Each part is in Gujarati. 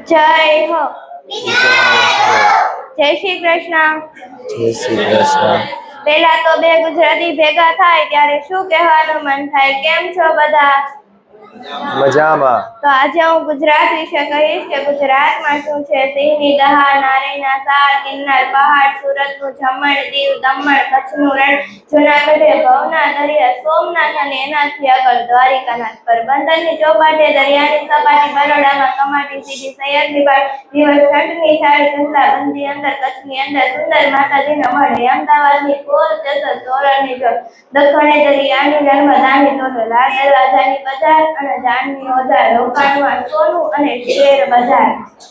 જય હો. જય શ્રી કૃષ્ણ. જય શ્રી કૃષ્ણ. પેલા તો બે ગુજરાતી ભેગા થાય ત્યારે શું કહેવાનું મન થાય? કેમ છો બધા? મજામાં. તો આજે હું ગુજરાત વિશે કહીશ કે ગુજરાતમાં શું છે. સિંહની દહાડ, નારીના સાળ, ગિરનાર પહાડ, સુરતનું જમણ, દીવ દમણ, કચ્છનું રણ, જૂનાગઢે ભવના દરિયા, સોમનાથ અને એનાથી આગળ દ્વારિકાનાથ પર બંદરની ચોપાટે દરિયાની સપાટી, બરોડામાં કમાટી સીધી, સૈયદની બાગ, દિવસખંડની સાડી, કંસલાબંધી અંદર, કચ્છની અંદર સુંદર માતાજીનો મઢ, અમદાવાદની પોર જસર, તોરણની જોડ, દખણે દરિયાની નર્મદાની તોલો, લાલ દરવાજાની બજાર અને જાનની ઓજાર, રોકાણમાં સોનું અને શેર બજાર,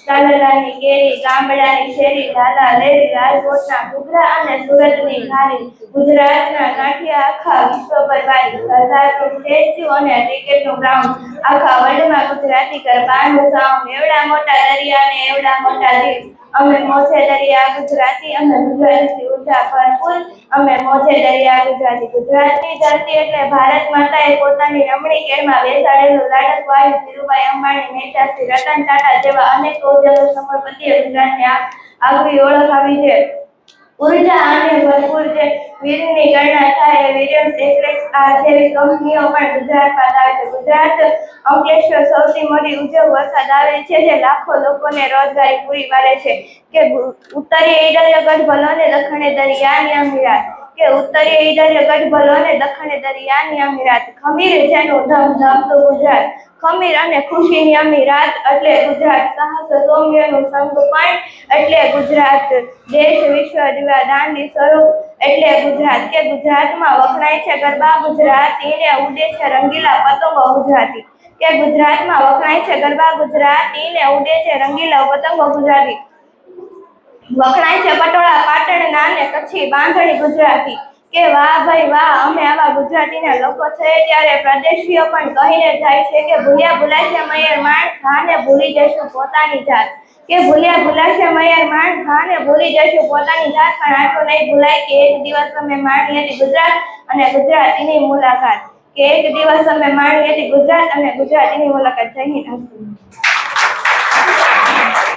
તાલાલાની કેરી, ગામડાની શેરી, લાલા લેરી, રાજકોટના ઘૂઘરા અને સુરતની ઘારી, ગુજરાતના ગાંઠિયા આખા વિશ્વ પર વારી, સરદારનું સ્ટેચ્યુ અને ક્રિકેટનું ગ્રાઉન્ડ, આખા વર્લ્ડમાં ગુજરાતી ગરબાનું સાઉન્ડ, એવડા મોટા દરિયા ને એવડા મોટા દીવ, અમે મોજે દરિયા ગુજરાતી, અમે ગુજરાતી ઉર્જા ભરપૂર, અમે મોજે દરિયા ગુજરાતી. ગુજરાતની ધરતી એટલે ભારત માતાએ પોતાની રમણી કેળમાં બેસાડેલું લાડકવાયું ધીરુભાઈ અંબાણી, નેતાશ્રી રતન ટાટા જેવા અનેક ઉદ્યોગ સમૂહપતિએ ગુજરાતને આગવી ઓળખ આપી છે. ઉર્જા અને ભરપૂર જે વીરની ગણના થાય વિલિયમ્સ એક્સપ્રેસ જેવી કંપનીઓ પણ ગુજરાતમાં આવે છે. ગુજરાત અંકલેશ્વર સૌથી મોટી ઉદ્યોગ વરસાદ આવે છે જે લાખો લોકોને રોજગારી પૂરી પાડે છે. કે ઉત્તરીય ઈડર ગઢ ભલો ને દક્ષિણે દરિયાની અમીરાત, કે ઉત્તરીય ઈડર ગઢ ભલો ને દક્ષિણે દરિયાની અમીરાત, ખમીર જેનું ધમ ધમતું ગુજરાત, ખમીર અને ખુશીની અમીરાત એટલે ગુજરાત, સાહસ સૌમ્યનું સંગ પણ એટલે ગુજરાત, દેશ વિશ્વ દિવા દાંડી સ્વરૂપ એટલે ગુજરાત. કે ગુજરાતમાં વખણાય છે ગરબા ગુજરાતીને ઉડે છે રંગીલા પતંગો ગુજરાતી, કે ગુજરાતમાં વખણાય છે ગરબા ગુજરાતીને ઉડે છે રંગીલા પતંગો ગુજરાતી, વખણાય છે પટોળા પાટણના ને કચ્છી બાંધણી ગુજરાતી. કે વાહ ભાઈ વાહ, અમે આવા ગુજરાતીના લોકો છે. ત્યારે પ્રદેશીઓ પણ કહીને જાય છે કે ભૂલ્યા ભૂલાશે મયર માણ, ઘાને ભૂલી જશું પોતાની જાત, કે ભૂલ્યા ભૂલાશે મયર માણ, ઘાને ભૂલી જશું પોતાની જાત, પણ આટલું નહીં ભૂલાય કે એક દિવસ અમે માણી હતી ગુજરાત અને ગુજરાતીની મુલાકાત, કે એક દિવસ અમે માણી હતી ગુજરાત અને ગુજરાતીની મુલાકાત. જય હિન્દ.